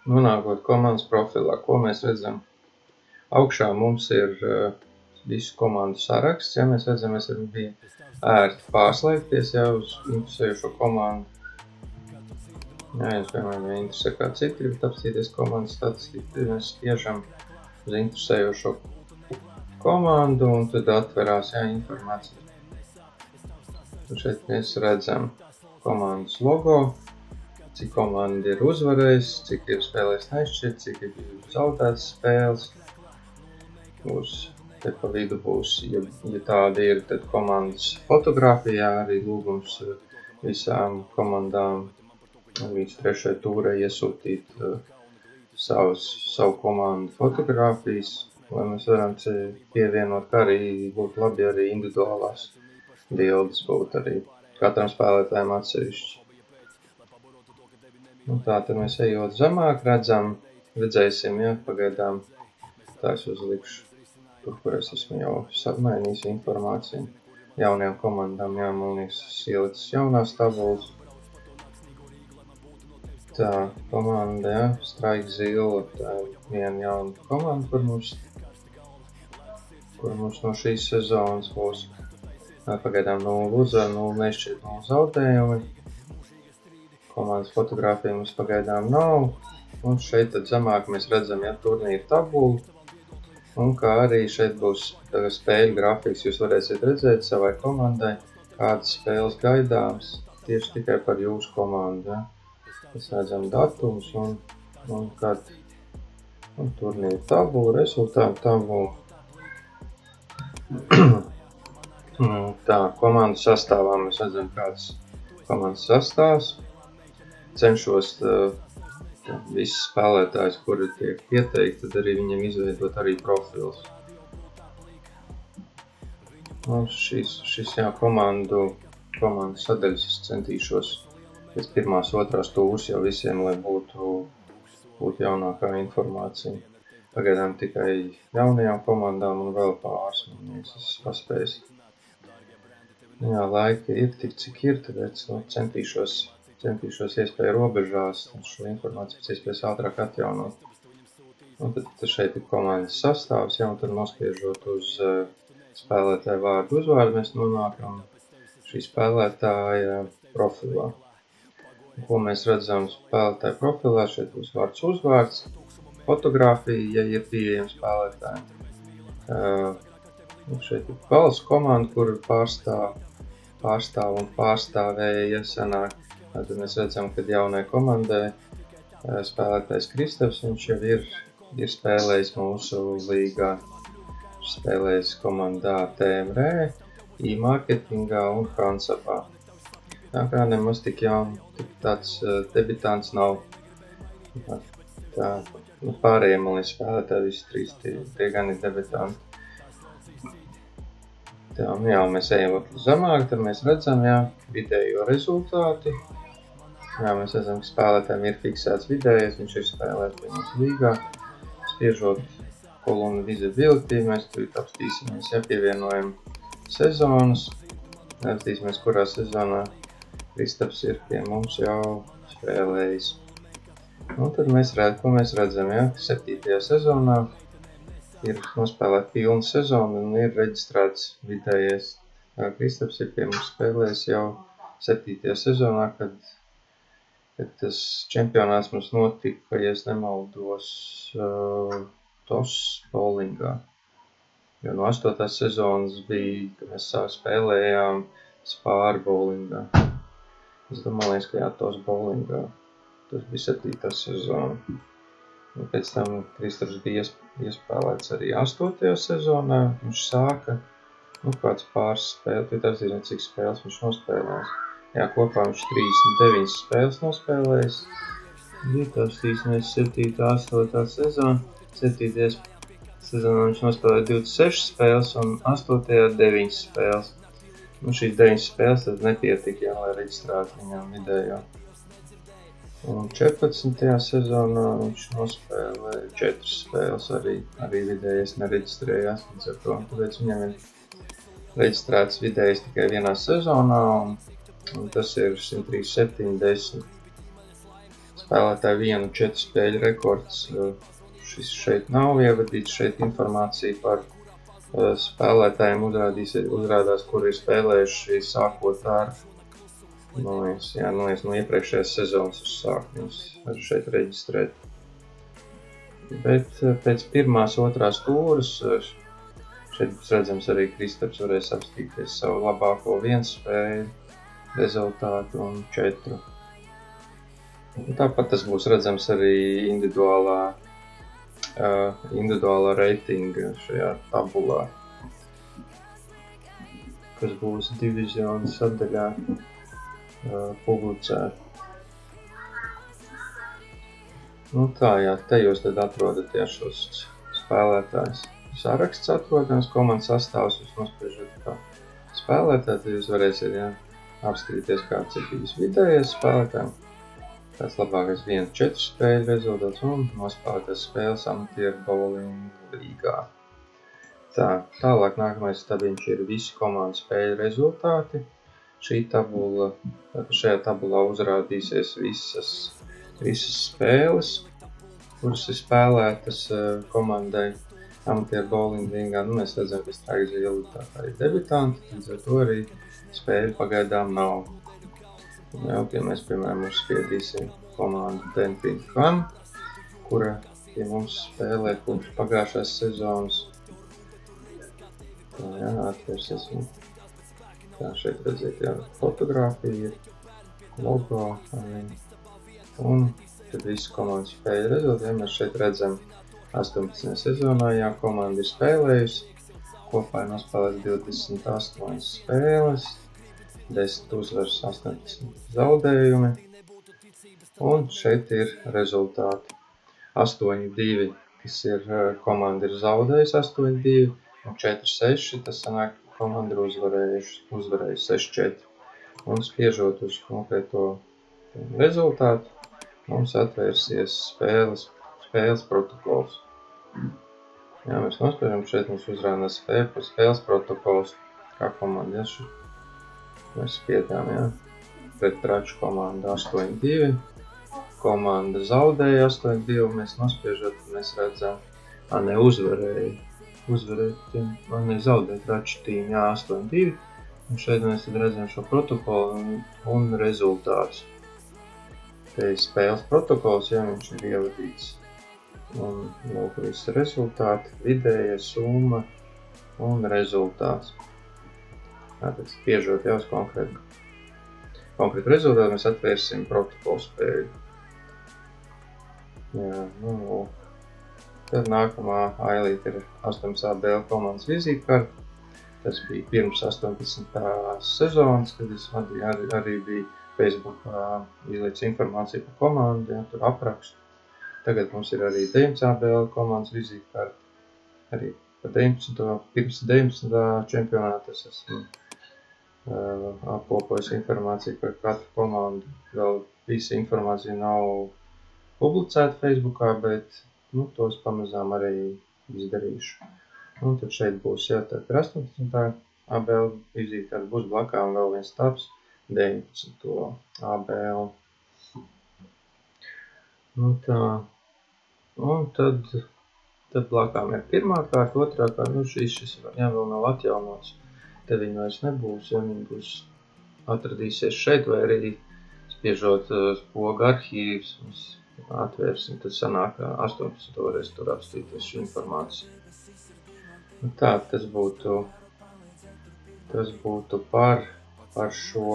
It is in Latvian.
Nonākot komandas profilā, ko mēs redzam? Augšā mums ir visu komandu saraksts, ja mēs redzam, mēs varam bija ērti pārslēgties jau uz interesējošo komandu. Ja jums, piemēram, interesē kā citi grib apstīties komandas statistiku, mēs spiežam uz interesējošo komandu un tad atverās informācija. Un šeit mēs redzam komandas logo, cik komanda ir uzvarējis, cik ir spēlēs neizšķirt, cik ir zaudētas spēles. Te pa vidu būs, ja tāda ir, tad komandas fotografijā arī lūgums visām komandām līdz 3. tūrai iesūtīt savu komandu fotogrāfijas, lai mēs varam pievienot, kā arī būtu labi arī individuālās bildes būtu arī katram spēlētājiem atsevišķi. Tā tad mēs ejot zemāk redzēsim, ja pagaidām tā es uzlikšu tur, kur es esmu jau mainījis informāciju. Jaunajām komandām, man liekas, ielicis jaunās tabulas. Tā komanda, Strike Zilla, tā viena jauna komanda, kur mums no šīs sezonas būs. Pagaidām 0 uzvaru, 0 neizšķirt, 0 zaudējumi. Komandas fotogrāfija mums pagaidām nav. Un šeit tad zemāk mēs redzam, turnīru tabulu. Un kā arī šeit būs spēļu grafiks, jūs varēsiet redzēt savai komandai, kādas spēles gaidāms tieši tikai par jūsu komandu. Mēs redzam datumus un kad turnīru tabulu, rezultātu tabulu. Tā, komandu sastāvā mēs redzam, kāds komandas sastāvs. Cenšos visi spēlētājs, kuri tiek pieteikti, tad arī viņiem izveidot arī profils. Šis komandu sadaļas es centīšos pēc 1. 2. tūras jau visiem, lai būtu jaunākā informācija. Pagaidām tikai jaunajām komandām un vēl pāris, es paspēju. Laika ir tik, cik ir, tāpēc centīšos iespēju robežās šo informāciju pēc iespējas ātrāk atjaunot. Un tad šeit ir komandas sastāvs, un tad nospiežot uz spēlētāju vārdu uzvārdu, mēs nonākam šī spēlētāja profilā. Ko mēs redzam spēlētāju profilā? Šeit būs vārds uzvārds, fotogrāfija, ja ir pieejama spēlētāji. Šeit ir balss komanda, kur pārstāv un pārstāvēja sanāk. Tad mēs redzam, ka jaunai komandai spēlētājs Kristaps, viņš jau ir spēlējis mūsu līgā. Spēlējis komandā TMR, e-marketingā un Hansapā. Tā kā nemaz tik tāds debitants nav. Pārējiem, man liekas, spēlētāji visi 3 tie gan ir debitanti. Mēs ejam zemāk, tad mēs redzam, vidējo rezultāti. Mēs redzam, ka spēlētājiem ir fiksēts vidējais, viņš ir spēlējis pie mūsu līgā. Spiežot kolumnu visibility, mēs tur apstīsimies, pievienojam sezonas. Apstīsimies, kurā sezonā Kristaps ir pie mums jau spēlējis. Un tad ko mēs redzam, 7. sezonā ir nospēlēt pilnu sezonu un ir reģistrēts vidējais. Kristaps ir pie mums spēlējis jau 7. sezonā, kad tas čempionāts mums notika, ja es nemaldos, TOS bowlingā. Jo no 8. sezonas bija, kad mēs spēlējām Spāri bowlingā. Es domāju, ka TOS bowlingā. Tas bija 7. sezona. Un pēc tam Kristaps bija iespēlēts arī 8. sezonā. Viņš sāka kāds pāris spēles, tas ir cik spēles viņš nospēlējis. Kopā viņš 39 spēles nospēlējis. Tas 7. 8. sezona. 7. sezonā viņš nospēlēja 26 spēles un 8. 9 spēles. Šīs 9 spēles tad nepietika, lai reģistrētu viņam vidējo. Un 14. sezonā viņš nospēlēja 4 spēles, arī vidējais nereģistrējās līdz ar to. Tāpēc viņam ir reģistrēts vidējais tikai vienā sezonā, un tas ir 137 10 spēlētāju 1-4 spēļu rekords. Šis šeit nav ievadīts, šeit informācija par spēlētājiem uzrādās, kuri ir spēlējuši sākot ar no iepriekšējās sezonas uzsākt, viņus var šeit reģistrēt. Bet pēc pirmās, otrās tūras šeit būs redzams arī Kristaps varēs apstīties savu labāko 1 spēļu rezultātu un 4. Tāpat tas būs redzams arī individuālā reitinga šajā tabulā, kas būs divizionu sadaļā publicēta. Tā, jā, te jūs tad atrodat šos spēlētājus. Saraksts atrodams, komandas sastāvs, jūs nospriežat kā spēlētāji, tad jūs varēsiet apskatīties, kāds ir bijis vidējais spēlētājiem. Tāds labākais 1-4 spēļu rezultāts un nospēlētās spēles amatieru bowling līgā. Tālāk nākamais tabiņš ir visi komandas spēļu rezultāti. Šajā tabulā uzrādīsies visas spēles, kuras ir spēlētas komandai amatieru bowling līgā. Mēs redzam, ka Straiks Zila ir debitanti, līdz ar to arī spēļu pagaidām nav. Ja mēs, piemēram, uzspiedīsim komandu Denpin-Khan, kura pie mums spēlē kopš pagājušās sezonas. Atvērsies. Šeit redzēt, fotogrāfija ir, logo, un tad visi komandas spēļu rezultāti. Mēs šeit redzam 18. sezonā, komanda ir spēlējusi, kopā ir nospēlēts 28 spēles, 10 uzvaras, 18 zaudējumi, un šeit ir rezultāti 8-2, kas ir komanda ir zaudējusi 8-2, un 4-6, tas sanāk, komanda ir uzvarējusi 6-4, un spiežot uz konkrēto rezultātu, mums atvērsies spēles protokols. Mēs nospēļam, šeit mums uzrādās spēles protokols, kā komanda. Mēs spiedām, pret Traču komandu 8-2, komanda zaudēja 8-2, mēs nospiežot, mēs redzam, zaudēja Traču tīm, 8-2, un šeit mēs tad redzam šo protokolu un rezultātus. Te ir spēles protokols, viņš ir ievadīts, un lūk, visi rezultāti, vidējie, summa un rezultāts. Tātad spiežot uz konkrētu rezultātu, mēs atvērsim protokolu spēļu. Tad nākamā ailīte ir 18. ABL komandas vizītkarte. Tas bija pirms 18. sezonas, kad es arī bija Facebookā izliec informāciju par komandu, tur aprakstu. Tagad mums ir arī 19. ABL komandas vizītkarte. Arī pirms 19. čempionāta es esmu apkopojis informāciju par katru komandu. Vēl visa informācija nav publicēta Facebookā, bet tos pamazām arī izdarīšu. Un tad šeit būs tad 18. ABL vizītkarte, būs blakām vēl viens tabs 19. ABL. Un tad blakām ir pirmā kārta, otrā kārta, šis vēl nav atjaunots. Te viņi vairs nebūs, viņi būs atradīsies šeit, vai arī spiežot poga arhīvs, mēs atvērsim, tad sanāk 18. reiz tur apstīties šo informāciju. Tas būtu par šo